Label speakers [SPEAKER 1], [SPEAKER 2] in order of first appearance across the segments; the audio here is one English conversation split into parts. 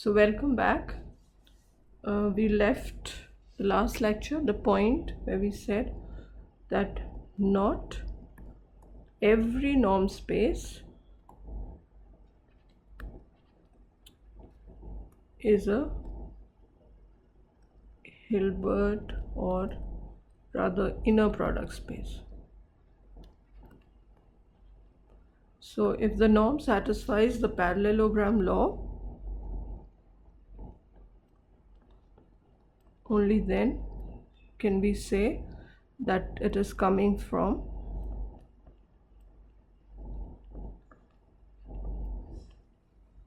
[SPEAKER 1] So welcome back. We left the last lecture, the point where we said that not every norm space is a Hilbert or rather inner product space. So if the norm satisfies the parallelogram law, only then can we say that it is coming from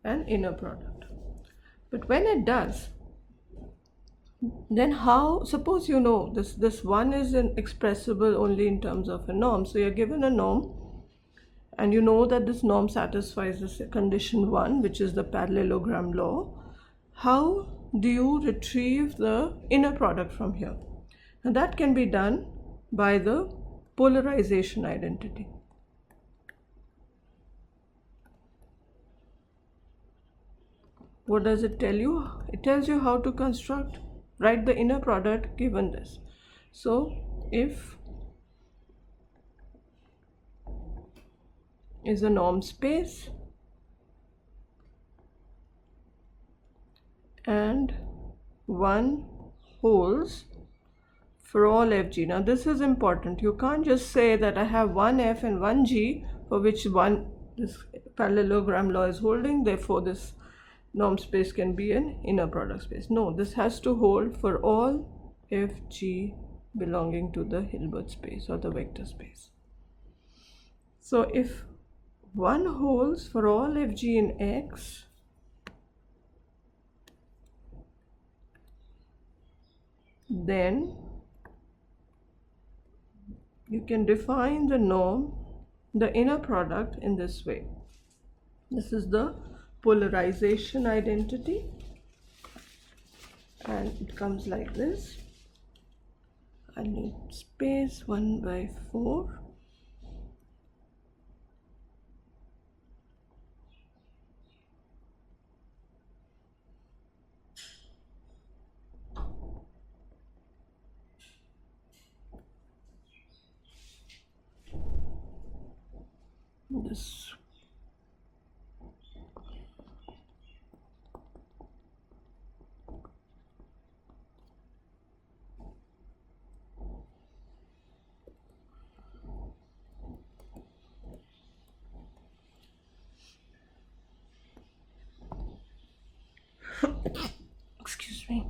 [SPEAKER 1] an inner product. But when it does, then how, suppose you know this one is expressible only in terms of a norm. So you're given a norm and you know that this norm satisfies this condition 1, which is the parallelogram law. How do you retrieve the inner product from here? And that can be done by the polarization identity. What does it tell you? It tells you how to write the inner product given this. So if is a norm space and 1 holds for all fg. Now this is important. You can't just say that I have one f and one g for which this parallelogram law is holding, therefore this norm space can be an inner product space. No, this has to hold for all fg belonging to the Hilbert space or the vector space. So if 1 holds for all fg in X, then you can define the norm, the inner product, in this way. This is the polarization identity and it comes like this. I need space 1/4. Excuse me.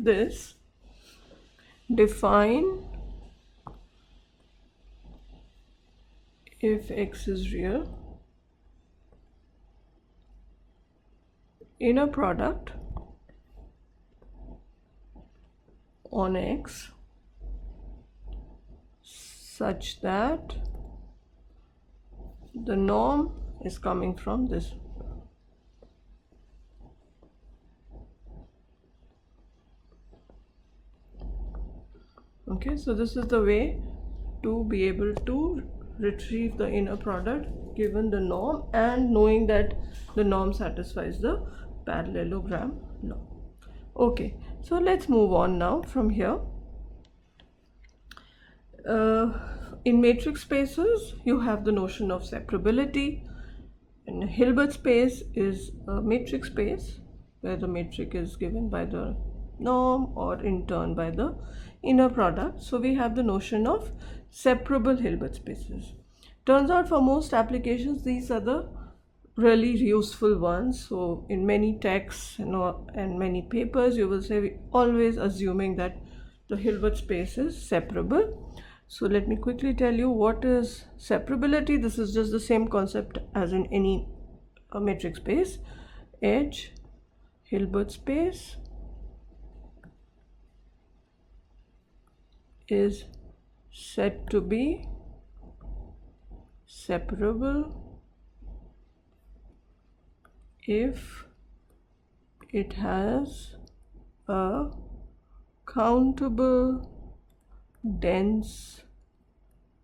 [SPEAKER 1] This define if X is real, inner product on X such that the norm is coming from this. Okay, so this is the way to be able to retrieve the inner product given the norm and knowing that the norm satisfies the parallelogram law. Okay, so let's move on now from here. In matrix spaces, you have the notion of separability. And Hilbert space is a matrix space where the matrix is given by the norm or in turn by the inner product. So we have the notion of separable Hilbert spaces. Turns out for most applications these are the really useful ones. So in many texts and many papers you will say always assuming that the Hilbert space is separable. So let me quickly tell you what is separability. This is just the same concept as in any matrix space. Edge, Hilbert space, is said to be separable if it has a countable dense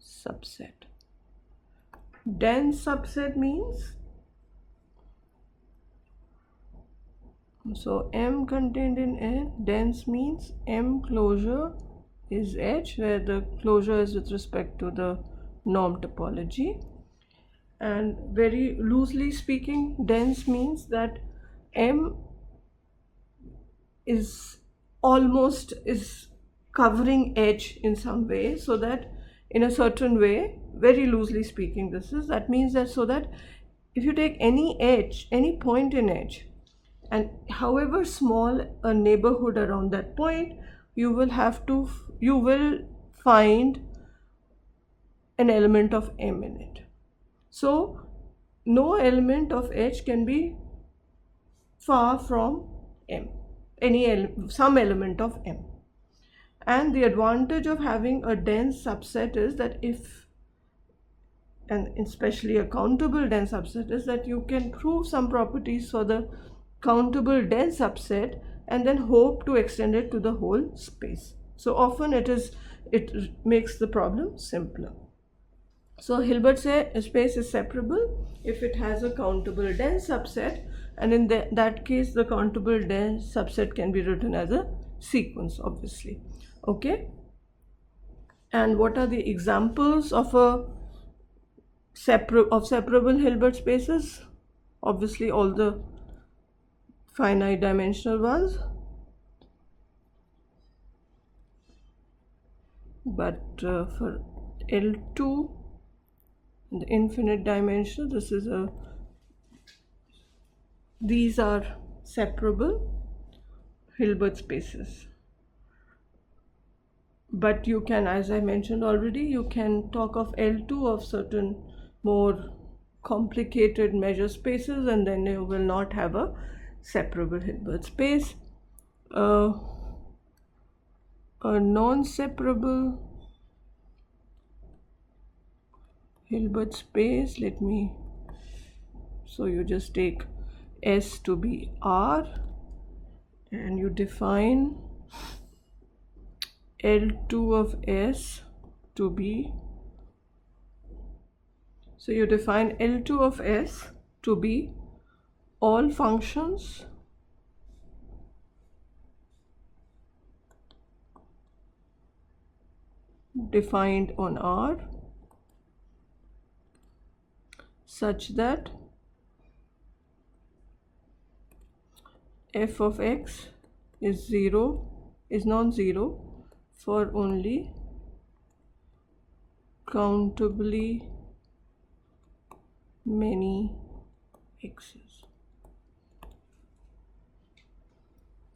[SPEAKER 1] subset. Dense subset means, so M contained in N, dense means M closure is H, where the closure is with respect to the norm topology. And very loosely speaking, dense means that M is almost covering H in some way, so that in a certain way, very loosely speaking, that means that, so that if you take any edge, any point in H, and however small a neighborhood around that point, you will find an element of M in it. So no element of H can be far from M, some element of M. And the advantage of having a dense subset is that and especially a countable dense subset, is that you can prove some properties for the countable dense subset and then hope to extend it to the whole space. So often it makes the problem simpler. So Hilbert space is separable if it has a countable dense subset, and in that case the countable dense subset can be written as a sequence, obviously. Okay, and what are the examples of separable Hilbert spaces? Obviously all the finite dimensional ones, but for L2, the infinite dimensional, these are separable Hilbert spaces. But you can, as I mentioned already, you can talk of L2 of certain more complicated measure spaces, and then you will not have a separable Hilbert space. A non-separable Hilbert space, so you just take S to be R and you define L2 of S to be, so you define L2 of S to be all functions defined on R such that f of x is non-zero for only countably many x's.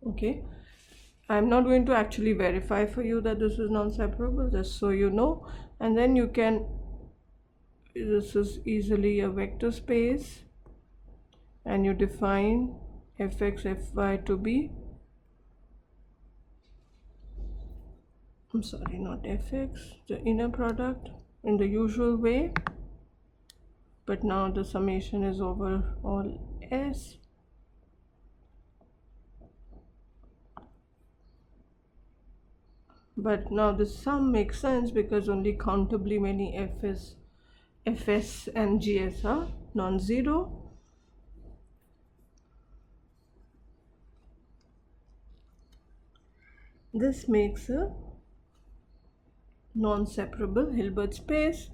[SPEAKER 1] Okay, I'm not going to actually verify for you that this is non-separable, just so you know, and then you can, this is easily a vector space, and you define fx fy to be, I'm sorry, not fx, the inner product in the usual way, but now the summation is over all S. But now the sum makes sense because only countably many fs and gs are non-zero. This makes a non-separable Hilbert space,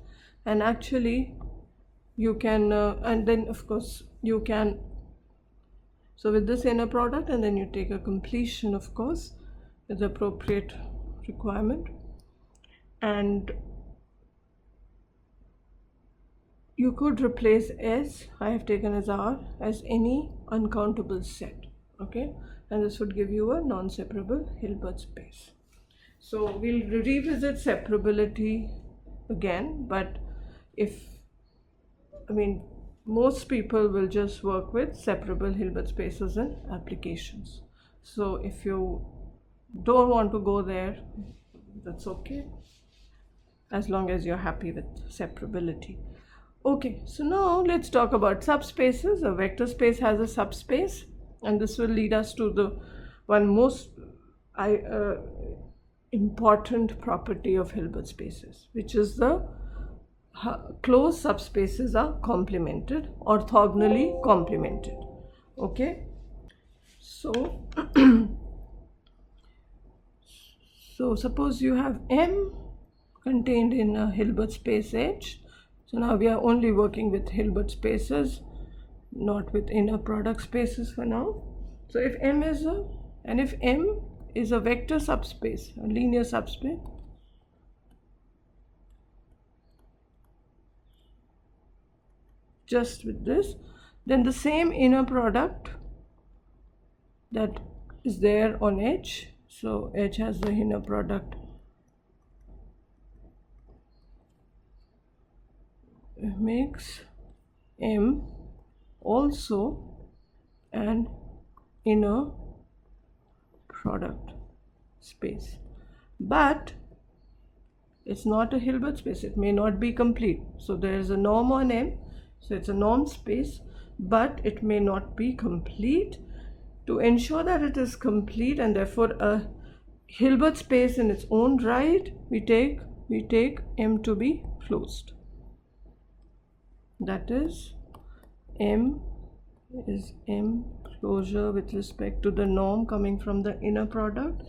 [SPEAKER 1] and actually you can and then of course you can, so with this inner product, and then you take a completion, of course, with the appropriate requirement, and you could replace S, I have taken as R, as any uncountable set. Okay, and this would give you a non-separable Hilbert space. So we'll revisit separability again, but most people will just work with separable Hilbert spaces and applications. So if you don't want to go there, That's okay, as long as you're happy with separability. Okay, so now let's talk about subspaces. A vector space has a subspace, and this will lead us to the one most important property of Hilbert spaces, which is the closed subspaces are complemented, orthogonally complemented. Okay, so so suppose you have M contained in a Hilbert space H. So now we are only working with Hilbert spaces, not with inner product spaces for now. So if M is a vector subspace, a linear subspace, just with this, then the same inner product that is there on H, so H has the inner product makes M also an inner product space, but it's not a Hilbert space. It may not be complete. So there is a norm on M, so it's a norm space, but it may not be complete. To ensure that it is complete and therefore a Hilbert space in its own right, we take M to be closed. That is, M is M closure with respect to the norm coming from the inner product.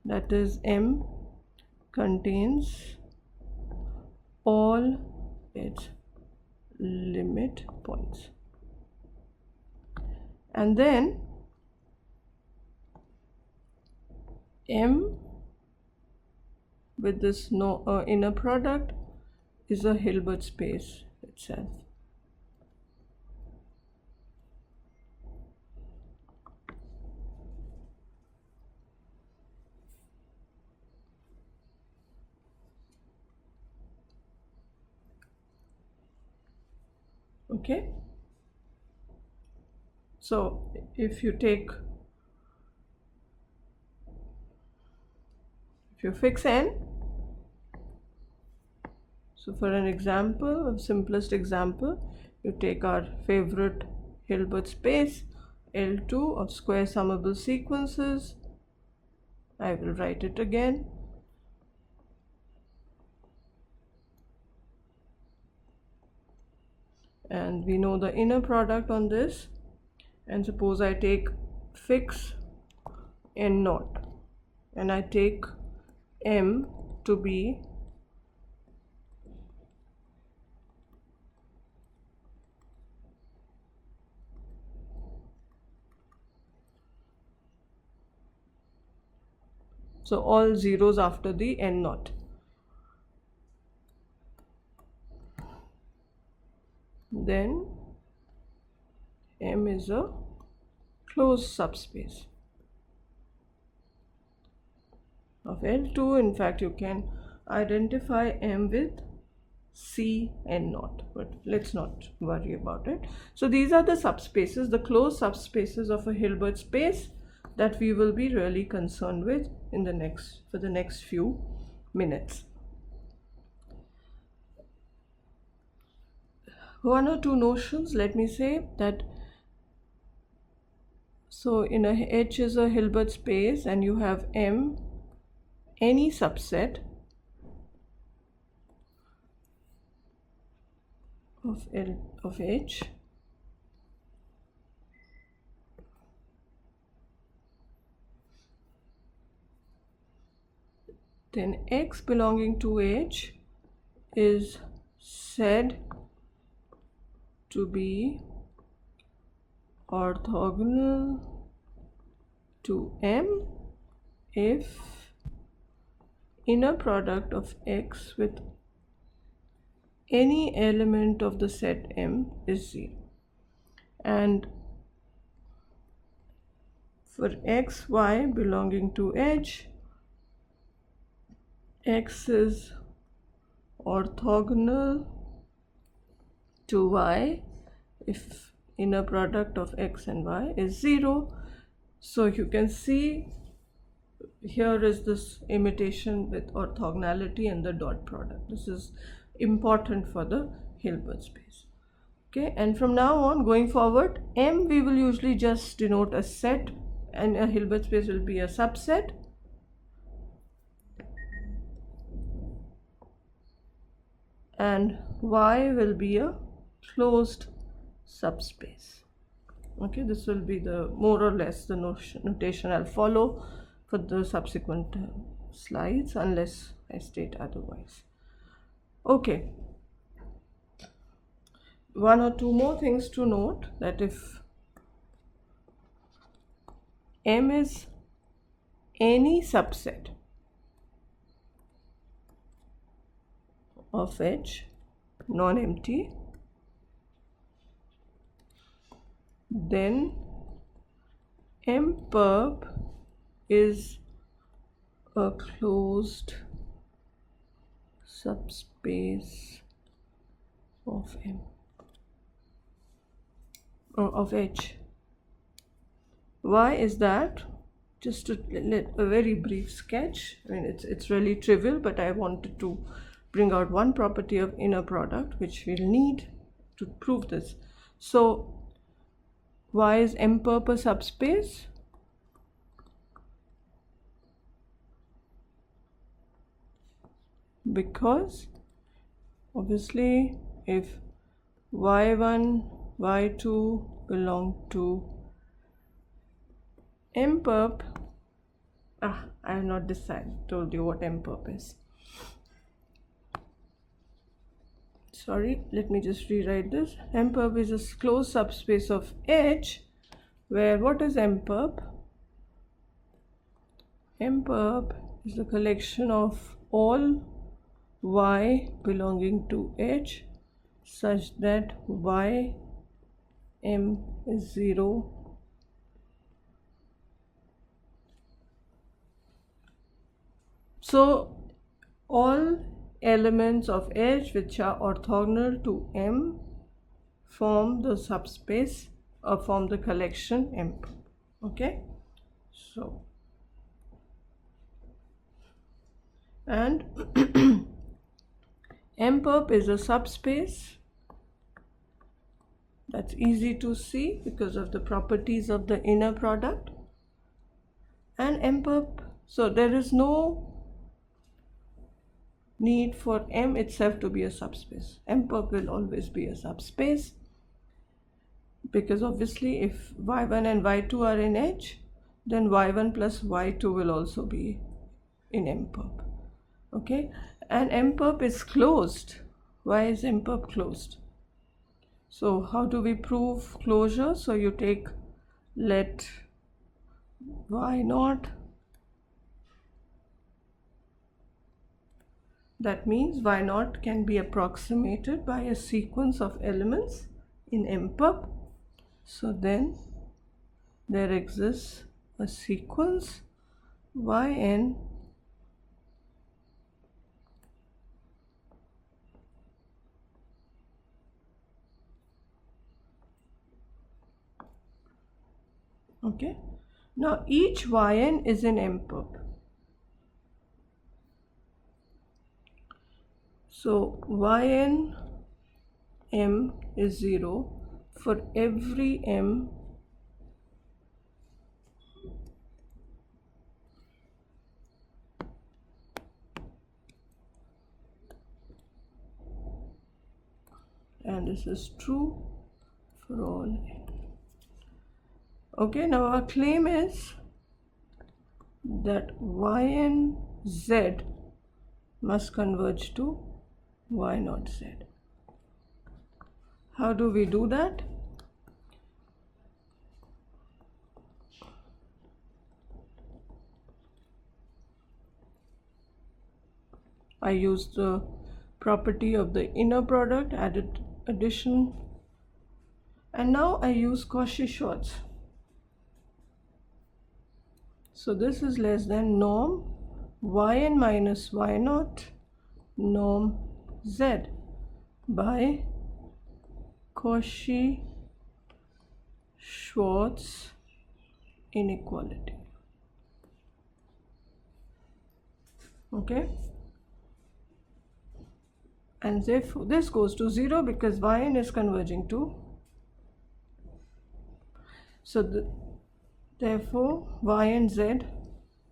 [SPEAKER 1] That is, M contains all its limit points. And then M with this inner product is a Hilbert space itself. Okay, so if you fix N, so for an example, a simplest example, you take our favorite Hilbert space L2 of square summable sequences. I will write it again. And we know the inner product on this, and suppose I take fix N naught and I take M to be so all zeros after the N naught. Then M is a closed subspace of L2. In fact, you can identify M with C N naught, but let's not worry about it. So these are the subspaces, the closed subspaces of a Hilbert space that we will be really concerned with for the next few minutes. One or two notions, let me say that. So in a H is a Hilbert space and you have M, any subset of H, then X belonging to H is said to be orthogonal to M if inner product of X with any element of the set M is 0. And for X, Y belonging to H, X is orthogonal to Y if inner product of X and Y is 0. So you can see here is this imitation with orthogonality and the dot product. This is important for the Hilbert space. Okay, and from now on going forward, M we will usually just denote a set, and a Hilbert space will be a subset. And Y will be a closed subspace. Okay, this will be the more or less the notation I'll follow for the subsequent slides, unless I state otherwise. Okay, one or two more things to note, that if M is any subset of H, non-empty, then M perp is a closed subspace of M, or of H. Why is that? Just a very brief sketch. I mean, it's really trivial, but I wanted to bring out one property of inner product which we'll need to prove this. So why is M perp a subspace? Because obviously if y1, y2 belong to M perp, I have not told you what M perp is. Sorry, let me just rewrite this. M perp is a closed subspace of H, where what is M perp? M perp is the collection of all y belonging to H such that y M is 0 . So all elements of H which are orthogonal to M form the subspace or form the collection M. Okay, so and M perp is a subspace. That's easy to see because of the properties of the inner product. And M perp, so there is no need for M itself to be a subspace. M perp will always be a subspace, because obviously if y1 and y2 are in H, then y1 plus y2 will also be in M perp. Okay, and M perp is closed. Why is M perp closed? So how do we prove closure? So you take let y naught, that means y naught can be approximated by a sequence of elements in M perp. So then there exists a sequence yn okay. Now each yn is in M perp. So yn M is 0 for every M and this is true for all N. Okay, now our claim is that yn z must converge to y naught z. How do we do that? I use the property of the inner product, added addition, and now I use Cauchy-Schwarz. So this is less than norm yn minus y naught norm z by Cauchy-Schwarz inequality. Okay, and therefore this goes to 0 because yn is converging to, so therefore y and z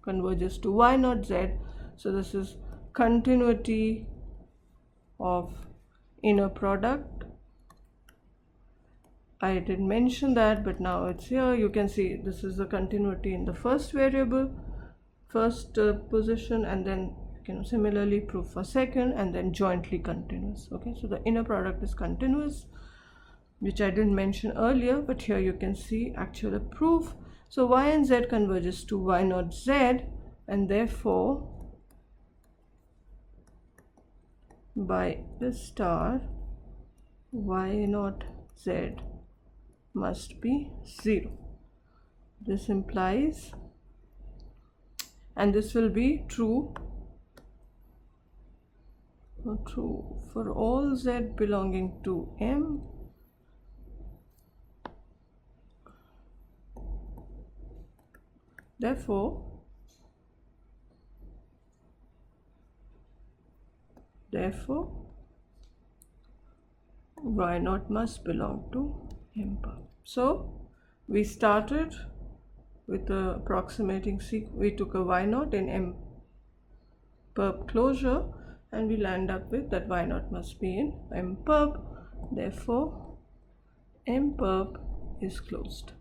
[SPEAKER 1] converges to y not z. So this is continuity of inner product. I didn't mention that, but now it's here. You can see this is the continuity in the first variable, first position, and then you can similarly prove for second, and then jointly continuous. Okay, so the inner product is continuous, which I didn't mention earlier, but here you can see actual proof. So y and z converges to y naught z, and therefore by this star y naught z must be 0. This implies, and this will be true for all z belonging to M. Therefore y naught must belong to M perp. So we started with the approximating sequence. We took a y naught in M perp closure, and we'll end up with that y naught must be in M perp. Therefore M perp is closed.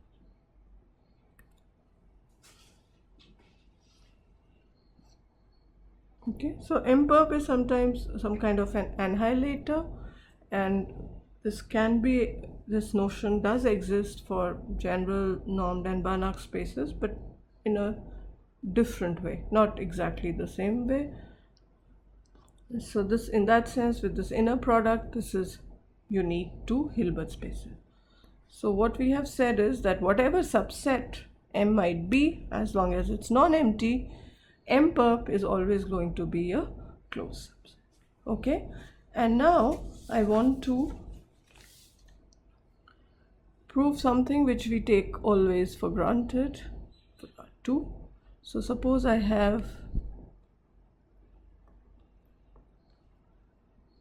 [SPEAKER 1] Okay, so M perp is sometimes some kind of an annihilator, and this notion does exist for general normed and Banach spaces, but in a different way, not exactly the same way. So this, in that sense, with this inner product, this is unique to Hilbert spaces. So what we have said is that whatever subset M might be, as long as it's non-empty, M perp is always going to be a closed subset. Okay, and now I want to prove something which we take always for granted, for Part-2. So suppose I have,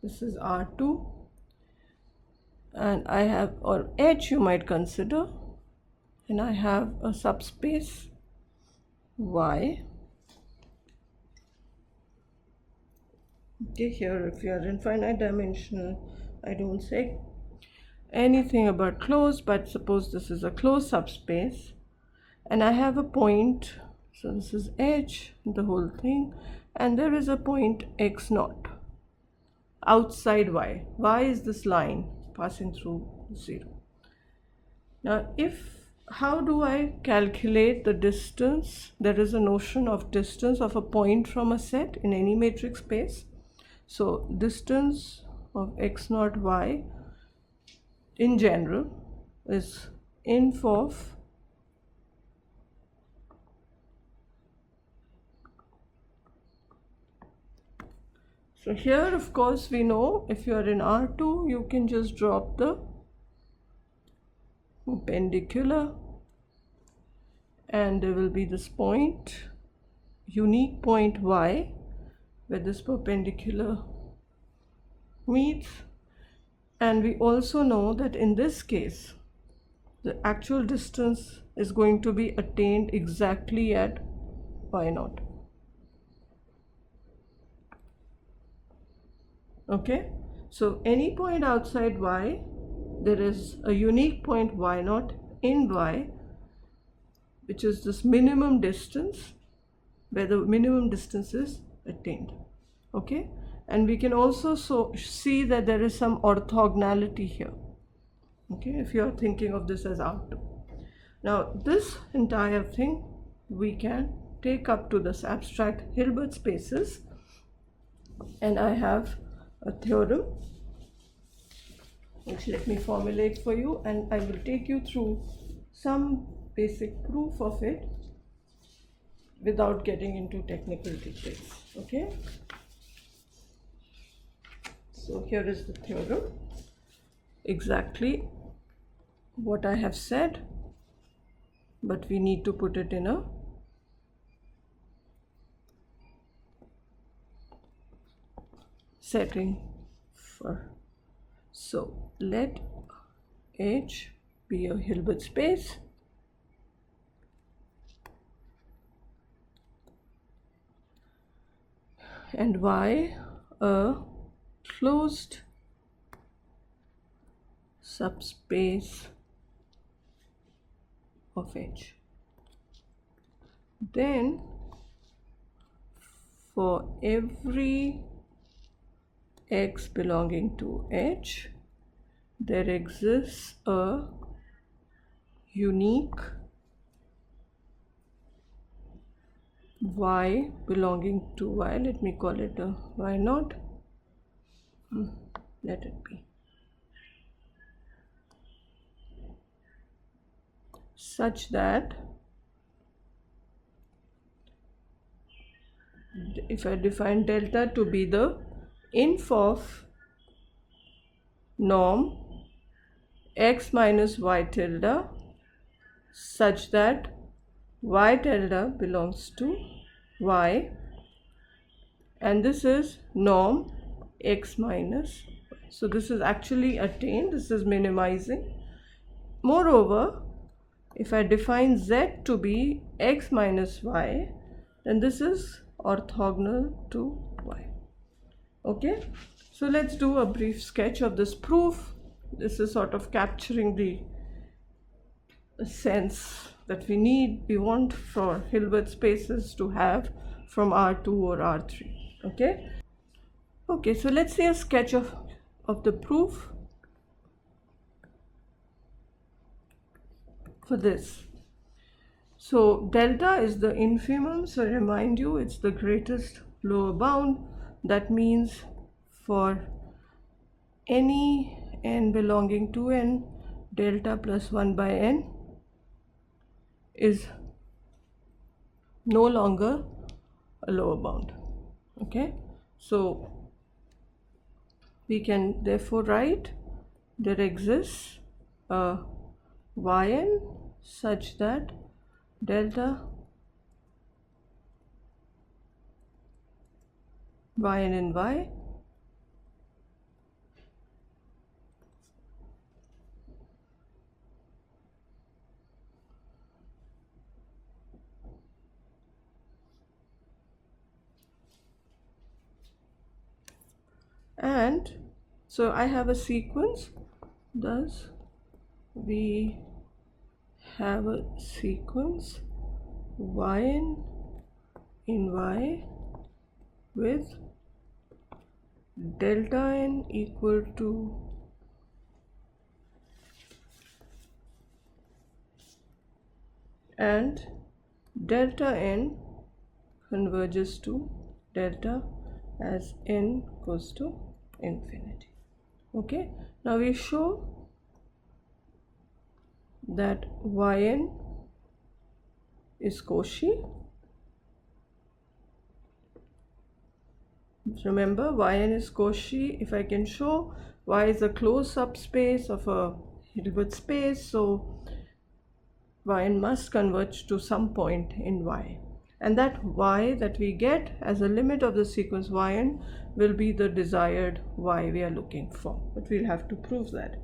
[SPEAKER 1] this is R2, and I have, or H you might consider, and I have a subspace Y. Okay, here if you are infinite dimensional, I don't say anything about closed, but suppose this is a closed subspace, and I have a point, so this is H, the whole thing, and there is a point x naught outside Y. Y is this line passing through 0. Now how do I calculate the distance? There is a notion of distance of a point from a set in any matrix space. So distance of x naught y in general is inf of so here of course we know if you are in R2 you can just drop the perpendicular, and there will be this point, unique point y, where this perpendicular meets. And we also know that in this case the actual distance is going to be attained exactly at y naught. Okay, so any point outside y, there is a unique point y naught in y, which is this minimum distance, where the minimum distance is attained. Okay, and we can also see that there is some orthogonality here. Okay, if you are thinking of this as R2. Now this entire thing we can take up to this abstract Hilbert spaces, and I have a theorem which let me formulate for you, and I will take you through some basic proof of it without getting into technical details. Okay, so here is the theorem, exactly what I have said, but we need to put it in a setting for. So let H be a Hilbert space and Y a closed subspace of H. Then for every x belonging to H, there exists a unique y belonging to Y. Let me call it a y naught. Let it be. Such that if I define delta to be the inf of norm x minus y tilde such that y tilde belongs to y, and this is norm x minus y. So this is actually attained, this is minimizing. Moreover, if I define z to be x minus y, then this is orthogonal to y. Okay, so let's do a brief sketch of this proof. This is sort of capturing the sense that we want for Hilbert spaces to have from R2 or R3. Okay, so let's see a sketch of the proof for this. So delta is the infimum, so remind you it's the greatest lower bound. That means for any n belonging to n, delta plus 1 by n is no longer a lower bound. Okay, so we can therefore write there exists a yn such that delta yn in y and so I have a sequence, thus we have a sequence yn in y with delta n equal to and delta n converges to delta as n goes to infinity. Okay, now we show that yn is Cauchy. Remember, yn is Cauchy. If I can show y is a closed subspace of a Hilbert space, so yn must converge to some point in y, and that y that we get as a limit of the sequence yn will be the desired y we are looking for, but we'll have to prove that.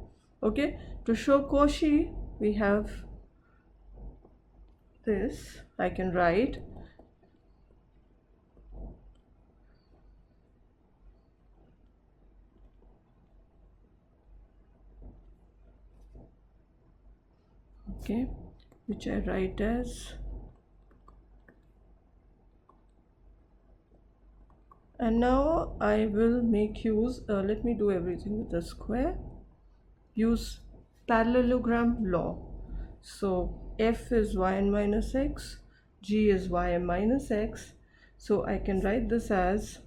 [SPEAKER 1] Okay, to show Cauchy we have this. I can write okay, which I write as, and now I will make use, let me do everything with a square, use parallelogram law. So f is yn minus x, g is ym minus x, so I can write this as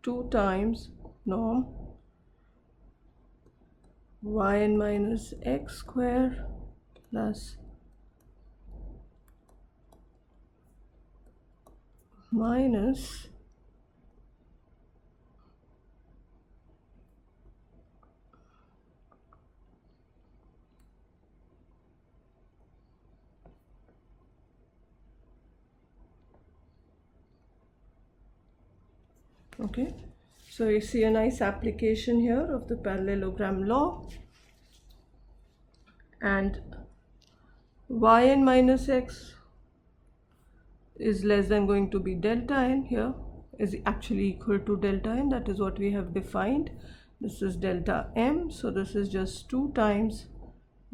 [SPEAKER 1] 2 times norm yn minus x square plus minus Okay, so you see a nice application here of the parallelogram law, and yn minus x is less than going to be delta n here, is actually equal to delta n. That is what we have defined. This is delta m, so this is just 2 times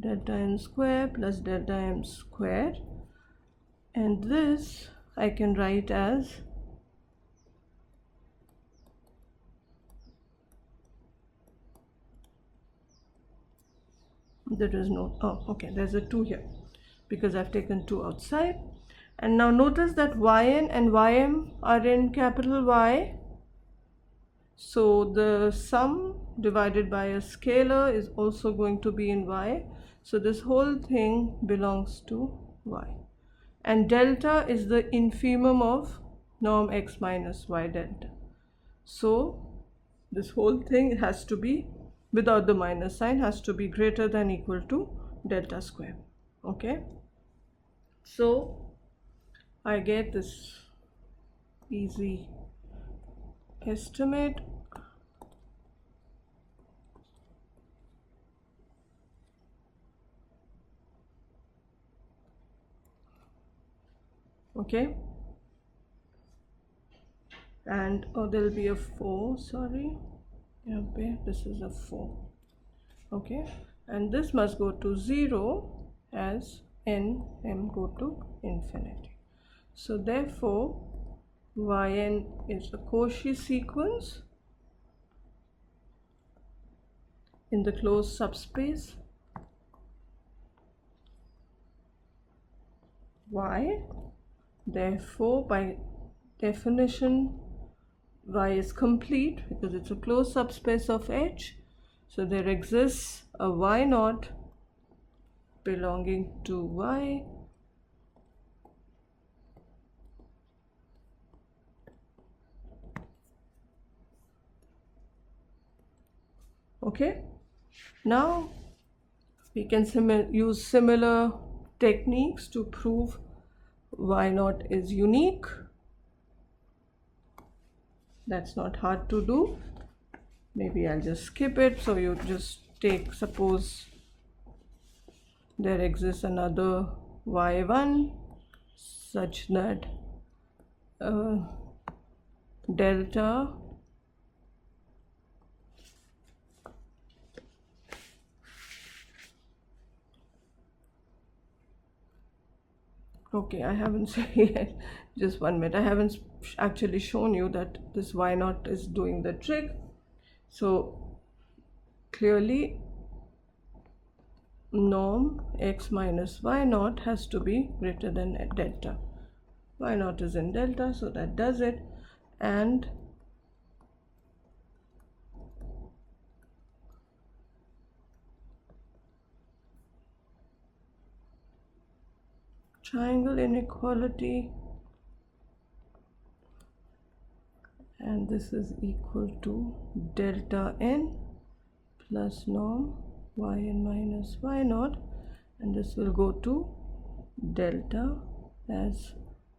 [SPEAKER 1] delta n square plus delta m square, and this I can write as there is no, oh okay, there's a 2 here because I've taken 2 outside. And now notice that yn and ym are in capital Y, so the sum divided by a scalar is also going to be in Y, so this whole thing belongs to Y, and delta is the infimum of norm x minus y delta, so this whole thing has to be, without the minus sign, has to be greater than equal to delta square. Okay, so I get this easy estimate. Okay, and there'll be a 4, sorry, okay, this is a 4. Okay, and this must go to 0 as n m go to infinity. So therefore yn is a Cauchy sequence in the closed subspace Y. Therefore, by definition, Y is complete because it's a closed subspace of H. So there exists a Y naught belonging to Y okay. Now we can use similar techniques to prove Y naught is unique. That's not hard to do. Maybe I'll just skip it. So you just take, suppose there exists another y1 such that delta okay, I haven't said just 1 minute, I haven't actually shown you that this y naught is doing the trick. So clearly norm x minus y naught has to be greater than delta. Y naught is in delta, so that does it. And triangle inequality, and this is equal to delta n plus norm yn minus y naught, and this will go to delta as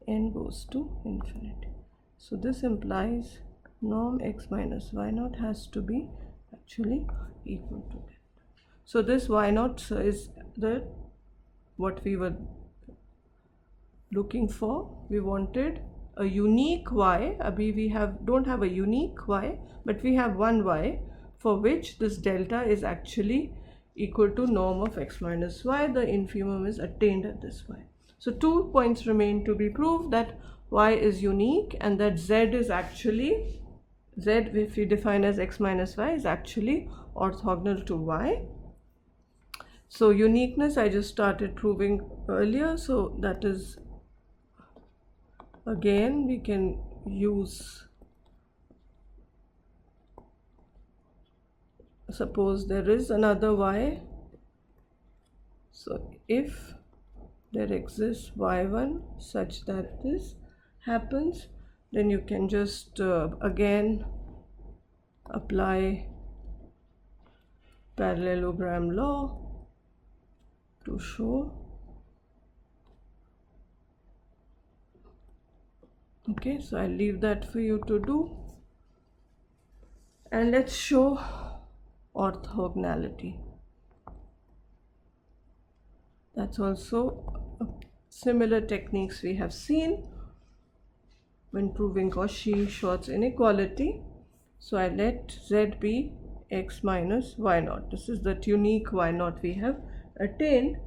[SPEAKER 1] n goes to infinity. So this implies norm x minus y naught has to be actually equal to delta. So this y naught is the what we were looking for. We wanted a unique y. Abhi we don't have a unique y, but we have one y for which this delta is actually equal to norm of x minus y. The infimum is attained at this y. So 2 points remain to be proved, that y is unique and that z is actually, z if we define as x minus y, is actually orthogonal to y. So uniqueness I just started proving earlier, so that is, again we can use, suppose there is another y, so if there exists y1 such that this happens, then you can just again apply parallelogram law to show. Okay, so I'll leave that for you to do. And let's show orthogonality. That's also similar techniques we have seen when proving Cauchy-Schwarz inequality. So I let z be x minus y naught. This is the unique y naught we have obtained,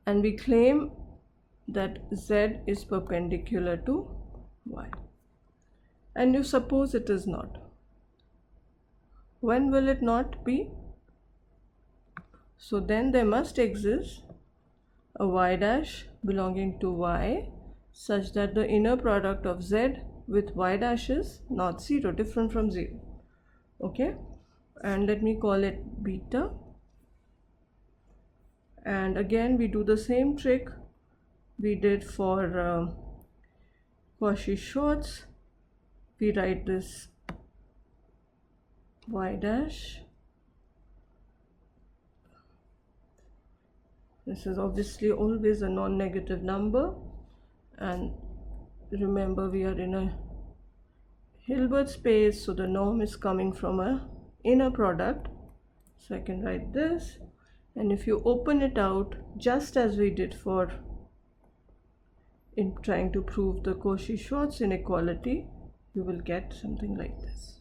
[SPEAKER 1] and we claim that z is perpendicular to y. And you suppose it is not. When will it not be? So then there must exist a y dash belonging to y such that the inner product of z with y dash is not 0, different from 0. Okay, and let me call it beta. And again we do the same trick we did for Cauchy-Schwarz. We write this y dash. This is obviously always a non-negative number, and remember we are in a Hilbert space, so the norm is coming from a inner product. So I can write this, and if you open it out just as we did for in trying to prove the Cauchy-Schwarz inequality, you will get something like this.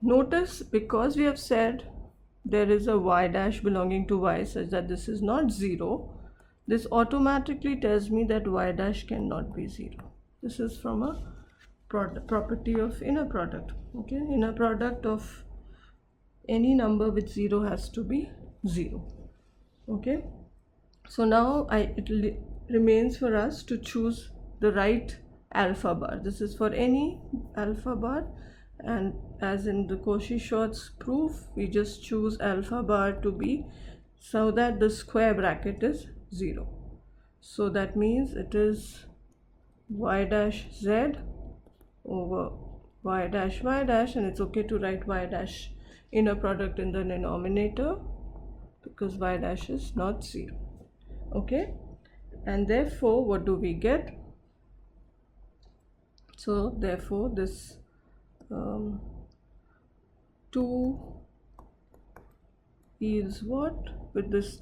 [SPEAKER 1] Notice, because we have said there is a y dash belonging to y such that this is not 0, this automatically tells me that y dash cannot be 0. This is from a property of inner product. Okay, inner product of any number with 0 has to be 0. Okay, so now it remains for us to choose the right alpha bar. This is for any alpha bar, and as in the Cauchy-Schwarz proof, we just choose alpha bar to be so that the square bracket is 0. So that means it is y dash z over y dash, and it's okay to write y dash inner product in the denominator because y dash is not 0. Okay, and therefore what do we get? So therefore this 2 yields what? With this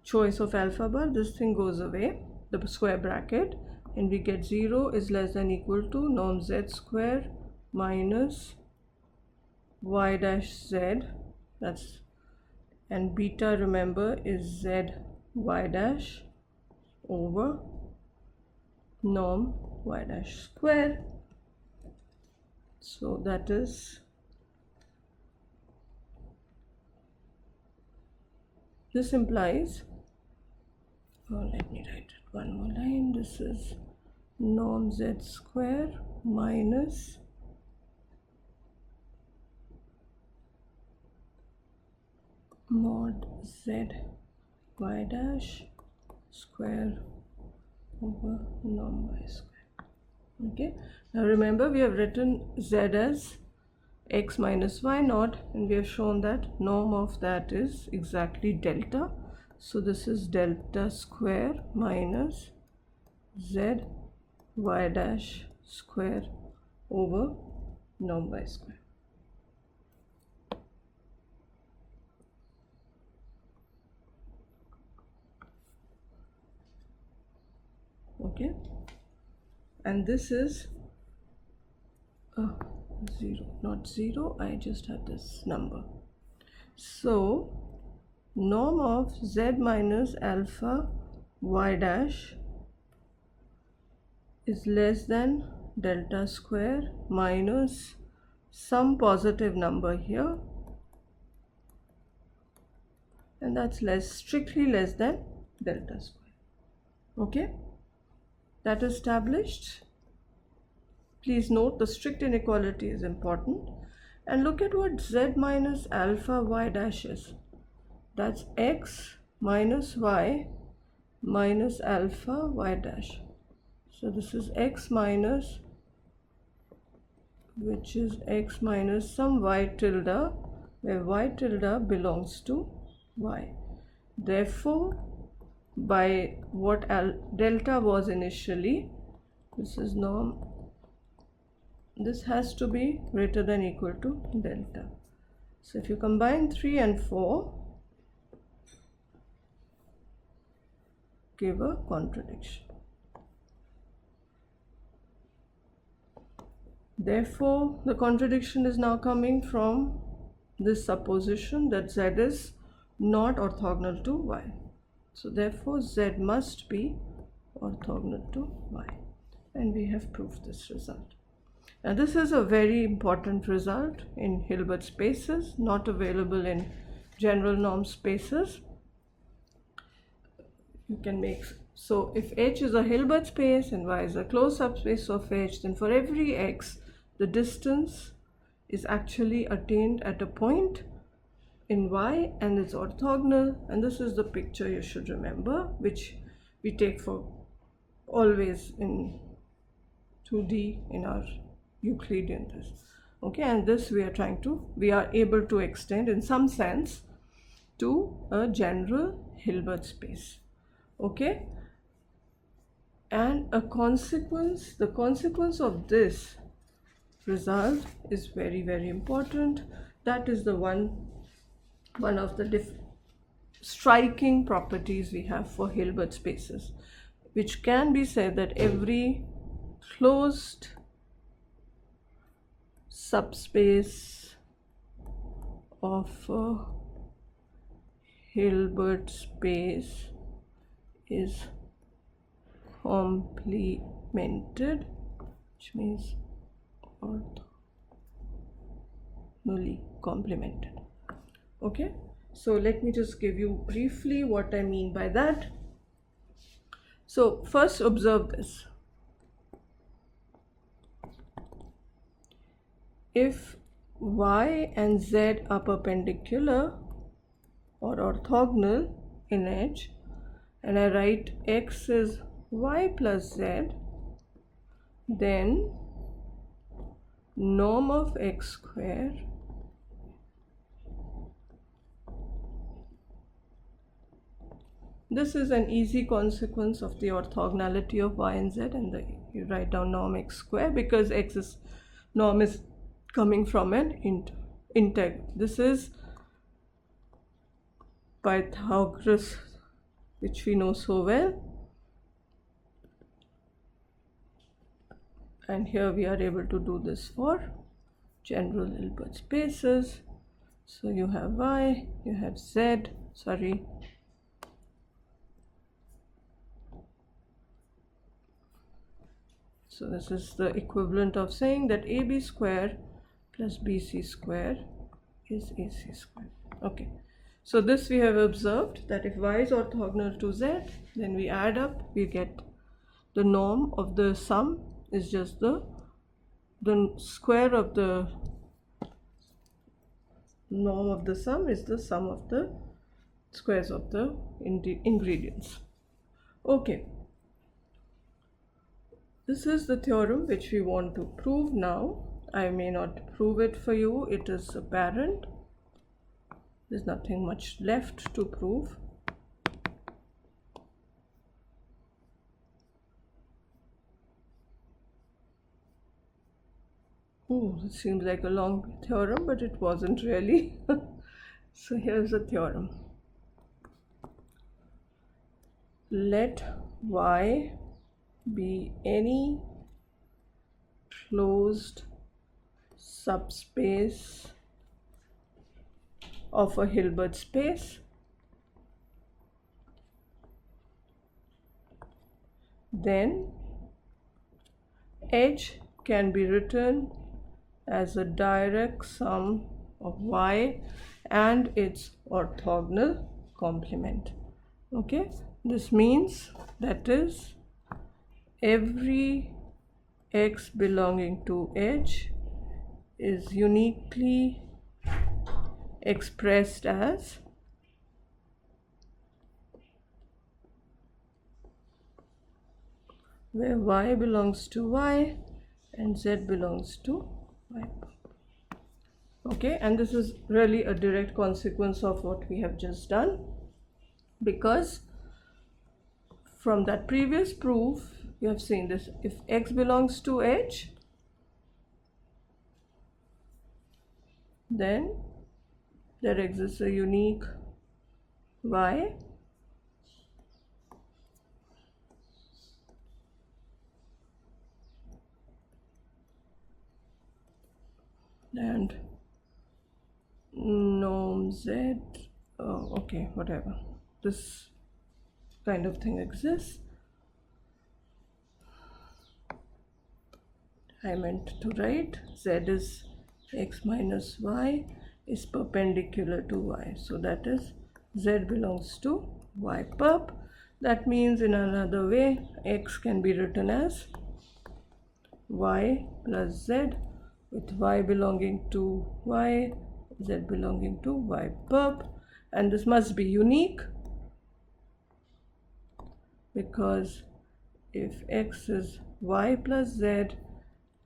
[SPEAKER 1] choice of alpha bar, this thing goes away, the square bracket, and we get 0 is less than equal to norm z square minus y dash z, that's, and beta, remember, is z y dash over norm y dash square. So that is, this implies, let me write it one more line, this is norm z square minus mod z y dash square over norm y square. Okay, now remember we have written z as x minus y naught, and we have shown that norm of that is exactly delta. So this is delta square minus z y dash square over norm y square. Okay, and this is 0, not 0, I just have this number. So norm of z minus alpha y dash is less than delta square minus some positive number here, and that's strictly less than delta square. Okay, that established. Please note the strict inequality is important, and look at what z minus alpha y dash is. That's x minus y minus alpha y dash. So this is x minus which is x minus some y tilde, where y tilde belongs to y. Therefore, by what delta was initially, this is norm, this has to be greater than equal to delta. So if you combine 3 and 4, give a contradiction. Therefore, the contradiction is now coming from this supposition that z is not orthogonal to y. So therefore, z must be orthogonal to y. And we have proved this result. Now this is a very important result in Hilbert spaces, not available in general norm spaces. You can make, so if H is a Hilbert space and Y is a closed subspace of H, then for every x, the distance is actually attained at a point in Y and it's orthogonal. And this is the picture you should remember, which we take for always in 2D in our Euclidean test. Okay, and this we are able to extend in some sense to a general Hilbert space. Okay, and the consequence of this result is very, very important. That is the one of the striking properties we have for Hilbert spaces, which can be said that every closed subspace of a Hilbert space is complemented, which means orthogonally complemented. Okay, so let me just give you briefly what I mean by that. So first observe this. If y and z are perpendicular or orthogonal in H, and I write x is y plus z, then norm of x square this is an easy consequence of the orthogonality of y and z, and you write down norm x square because norm is coming from an integral. This is Pythagoras, which we know so well, and here we are able to do this for general Hilbert spaces. So you have y, you have z, so this is the equivalent of saying that AB square plus BC square is AC square. Okay, so this we have observed that if y is orthogonal to z, then we add up, we get the norm of the sum is just the square of the norm of the sum is the sum of the squares of the ingredients. Okay, this is the theorem which we want to prove now. I may not prove it for you, it is apparent. There's nothing much left to prove. Oh, it seems like a long theorem, but it wasn't really. So here's the theorem. Let y be any closed subspace of a Hilbert space, then H can be written as a direct sum of y and its orthogonal complement. Okay, this means that is every x belonging to H is uniquely expressed as where y belongs to y and z belongs to y. Okay, and this is really a direct consequence of what we have just done, because from that previous proof you have seen this: if x belongs to H, then there exists a unique y and norm z. Okay, whatever, this kind of thing exists. I meant to write z is x minus y is perpendicular to y, so that is z belongs to y perp. That means, in another way, x can be written as y plus z, with y belonging to y, z belonging to y perp, and this must be unique, because if x is y plus z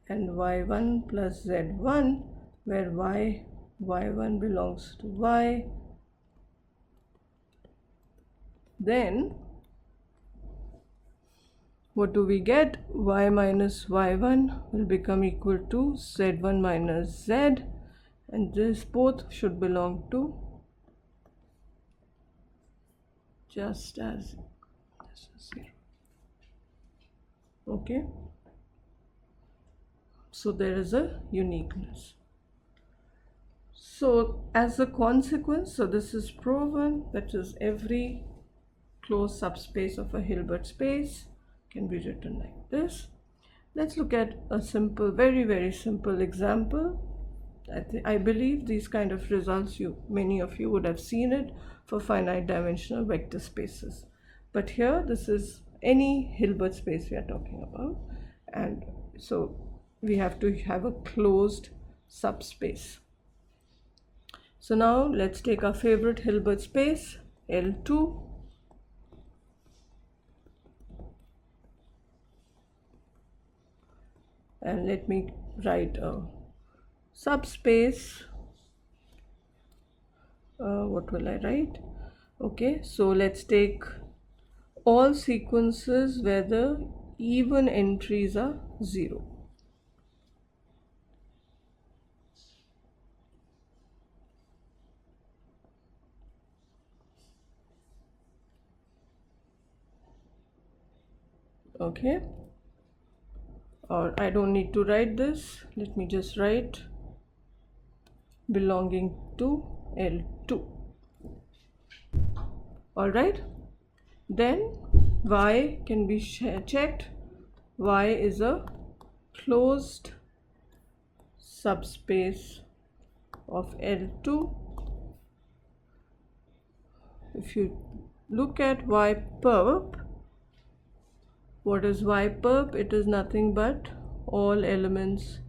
[SPEAKER 1] and y1 plus z1, where y1 belongs to y, then what do we get? Y minus y1 will become equal to z1 minus z, and this both should belong to just as this is 0. Okay, so there is a uniqueness. So as a consequence, so this is proven, that is, every closed subspace of a Hilbert space can be written like this. Let's look at a simple, very simple example. I believe these kind of results, many of you would have seen it for finite dimensional vector spaces. But here, this is any Hilbert space we are talking about, and so we have to have a closed subspace. So now let's take our favorite Hilbert space, L2. And let me write a subspace. What will I write? Okay, so let's take all sequences where the even entries are 0. Okay, or I don't need to write this. Let me just write belonging to L2. All right, then Y can be checked. Y is a closed subspace of L2. If you look at Y perp, what is Y perp? It is nothing but all elements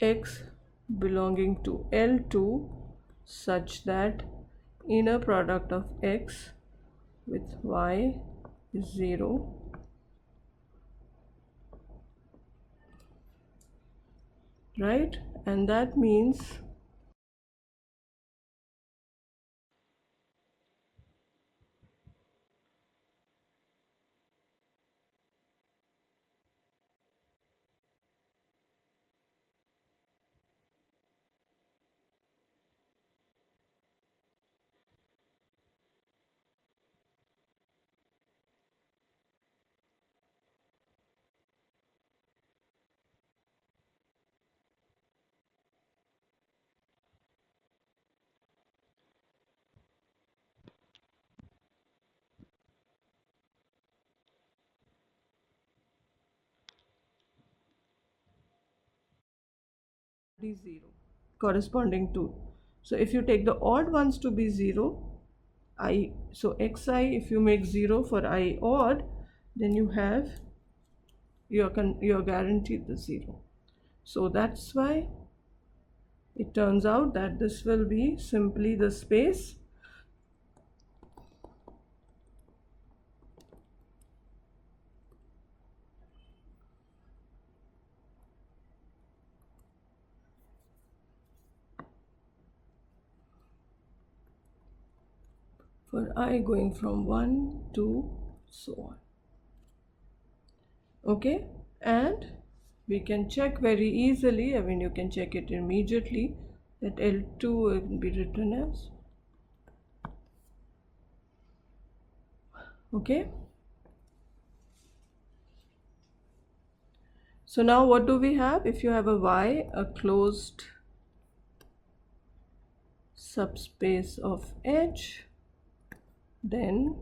[SPEAKER 1] x belonging to L2 such that inner product of x with y is 0, right? And that means is 0 corresponding to. So if you take the odd ones to be 0, so xi, if you make 0 for I odd, then you're guaranteed the 0. So that's why it turns out that this will be simply the space for I going from 1 to so on. Okay, and we can check very easily, I mean you can check it immediately, that L2 will be written as, okay. So now what do we have? If you have a Y, a closed subspace of H, then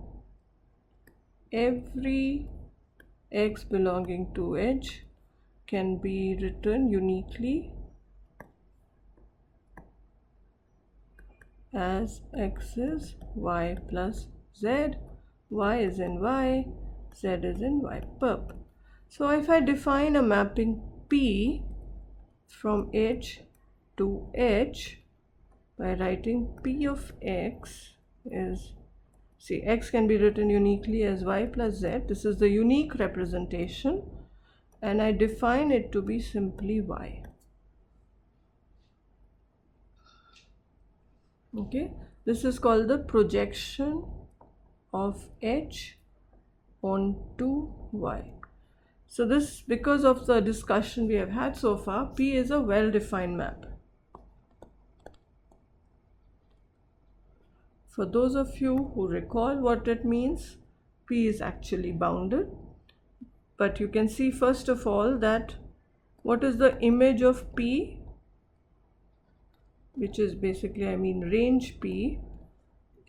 [SPEAKER 1] every X belonging to H can be written uniquely as X is Y plus Z, Y is in Y, Z is in Y perp. So if I define a mapping P from H to H by writing P of X is, see, X can be written uniquely as Y plus Z. This is the unique representation, and I define it to be simply Y. Okay, this is called the projection of H onto Y. So this, because of the discussion we have had so far, P is a well-defined map. For those of you who recall what it means, P is actually bounded. But you can see first of all that what is the image of P, which is basically, I mean range P,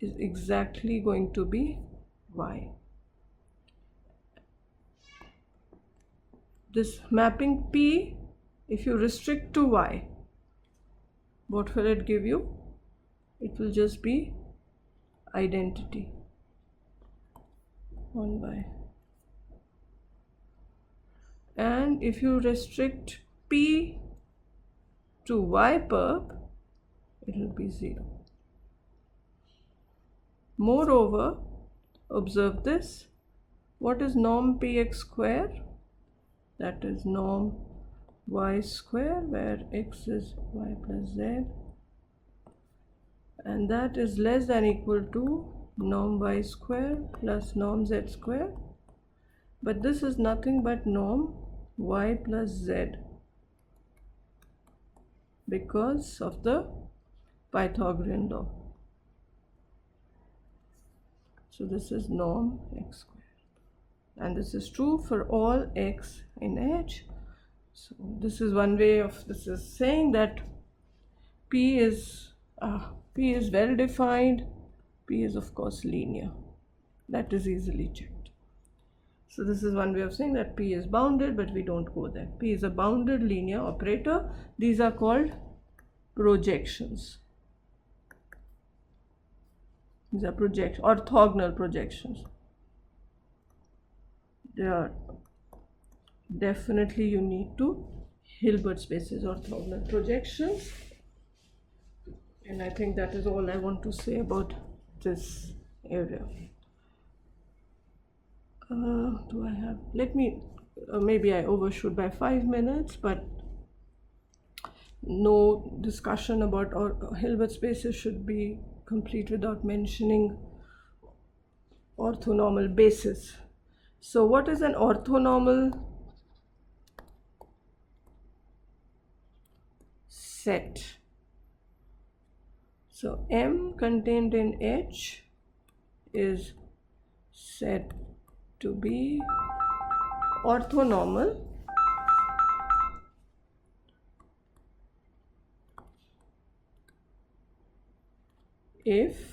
[SPEAKER 1] is exactly going to be Y. This mapping P, if you restrict to Y, what will it give you? It will just be identity on Y. And if you restrict P to Y perp, it will be 0. Moreover, observe this. What is norm Px square? That is norm Y square, where X is Y plus Z, and that is less than equal to norm Y square plus norm Z square. But this is nothing but norm Y plus Z because of the Pythagorean law. So this is norm X square, and this is true for all X in H. So this is one way of, this is saying that P is well defined. P is of course linear. That is easily checked. So this is one way of saying that P is bounded, but we don't go there. P is a bounded linear operator. These are called projections. These are orthogonal projections. They are definitely unique to Hilbert spaces, orthogonal projections. And I think that is all I want to say about this area. Do I have, let me, maybe I overshoot by 5 minutes, but no discussion about Hilbert spaces should be complete without mentioning orthonormal basis. So what is an orthonormal set? So M contained in H is said to be orthonormal if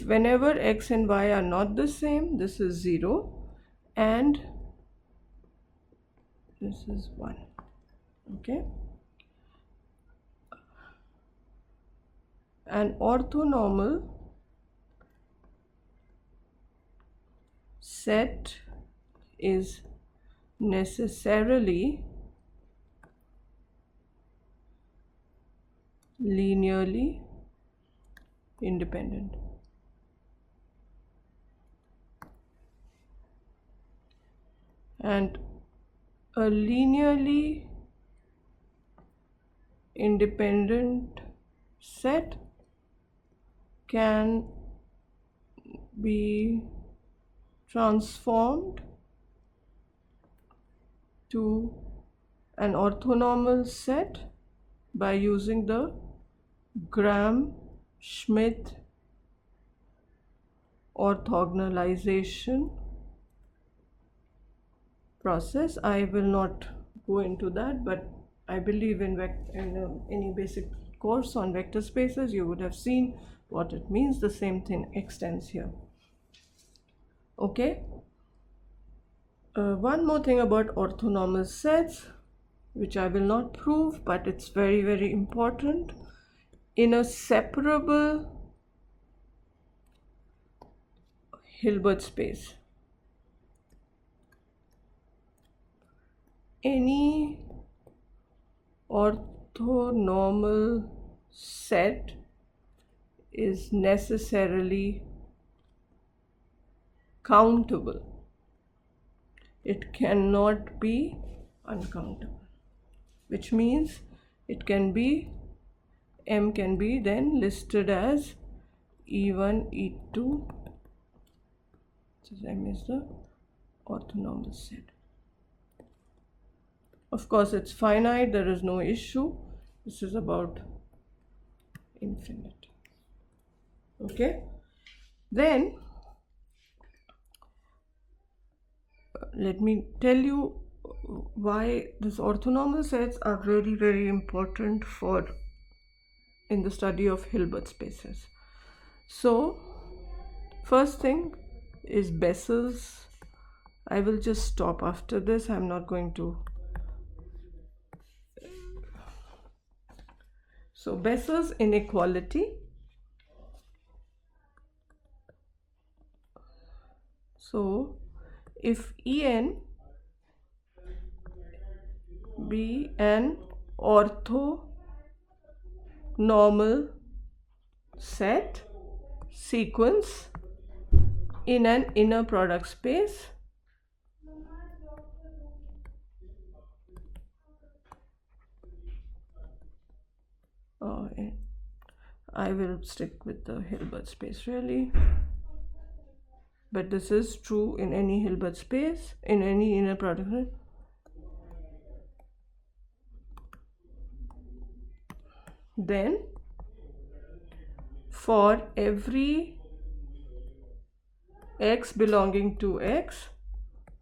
[SPEAKER 1] whenever X and Y are not the same, this is 0 and this is 1. Okay. An orthonormal set is necessarily linearly independent. and a linearly independent set can be transformed to an orthonormal set by using the Gram-Schmidt orthogonalization process. I will not go into that, but I believe in any basic course on vector spaces you would have seen what it means. The same thing extends here. Okay. One more thing about orthonormal sets, which I will not prove, but it's very, very important. In a separable Hilbert space, any orthonormal set is necessarily countable. It cannot be uncountable, which means it can be, M can be then listed as E1, E2, so M is the orthonormal set. Of course, it's finite, there is no issue. This is about infinite. Okay, then let me tell you why these orthonormal sets are very, very important in the study of Hilbert spaces. So first thing is Bessel's. I will just stop after this. I'm not going to. So Bessel's inequality. So if En be an orthonormal set sequence in an inner product space, I will stick with the Hilbert space really, but this is true in any Hilbert space, in any inner product. Then for every x belonging to x,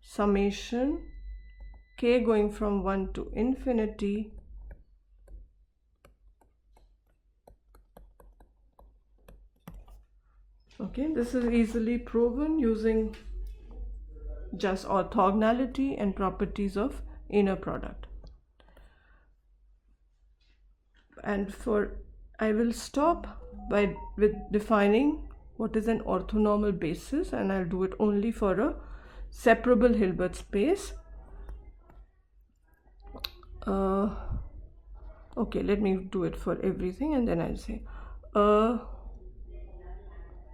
[SPEAKER 1] summation k going from 1 to infinity Okay, this is easily proven using just orthogonality and properties of inner product. And I will stop with defining what is an orthonormal basis, and I'll do it only for a separable Hilbert space. Okay, let me do it for everything, and then I'll say a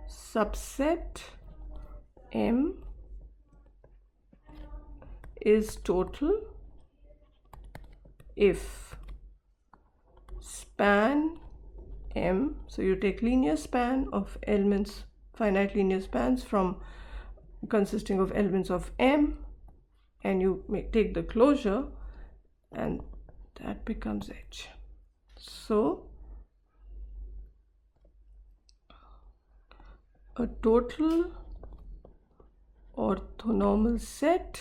[SPEAKER 1] subset M is total if span M, so you take linear span of elements, finite linear spans consisting of elements of M, and you take the closure, and that becomes H. So a total orthonormal set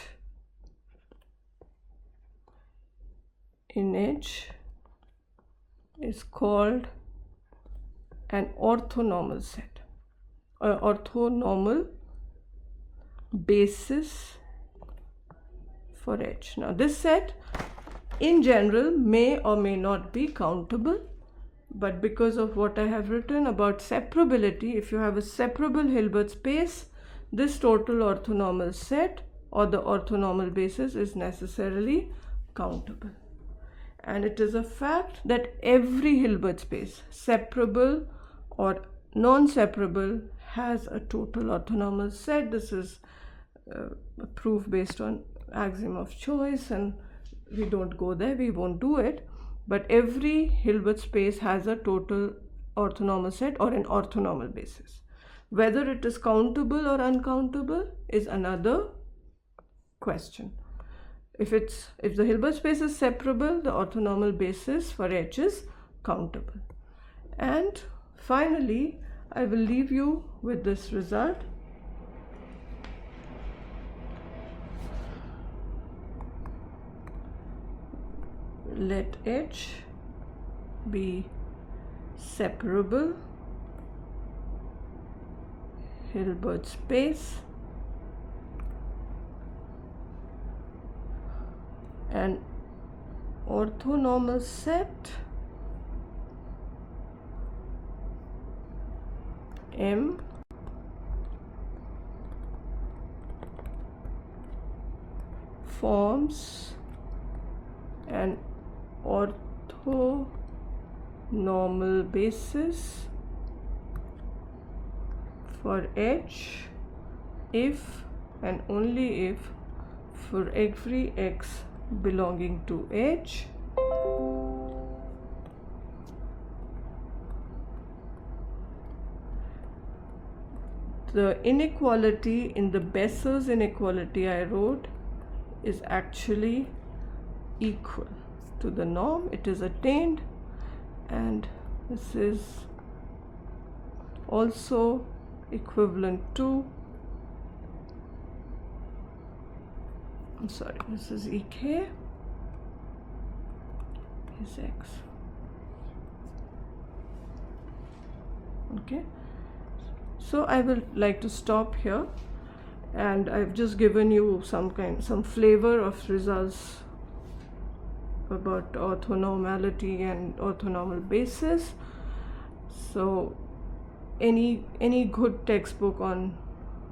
[SPEAKER 1] in H is called an orthonormal set, or orthonormal basis for H. Now this set in general may or may not be countable, but because of what I have written about separability, if you have a separable Hilbert space, this total orthonormal set or the orthonormal basis is necessarily countable. And it is a fact that every Hilbert space, separable or non-separable, has a total orthonormal set. This is a proof based on axiom of choice, and we don't go there, we won't do it. But every Hilbert space has a total orthonormal set or an orthonormal basis. Whether it is countable or uncountable is another question. If the Hilbert space is separable, the orthonormal basis for H is countable. And finally, I will leave you with this result. Let H be separable Hilbert space and orthonormal set M forms an orthonormal basis for H if and only if for every x belonging to H the inequality in the Besser's inequality I wrote is actually equal to the norm, it is attained, and this is also equivalent to, this is EK is X. Okay, so I will like to stop here, and I've just given you some flavor of results about orthonormality and orthonormal basis. So any good textbook on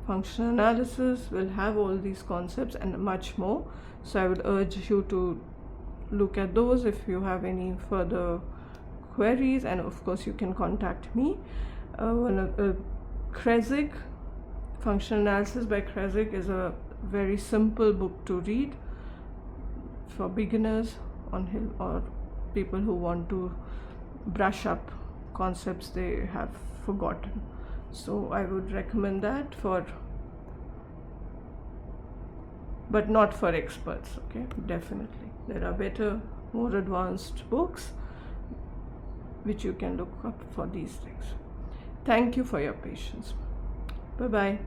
[SPEAKER 1] functional analysis will have all these concepts and much more. So I would urge you to look at those if you have any further queries, and of course you can contact me. Krezig, Functional Analysis by Krezig is a very simple book to read for beginners or people who want to brush up concepts they have forgotten. So I would recommend that but not for experts. Okay, definitely there are better, more advanced books which you can look up for these things. Thank you for your patience. Bye bye.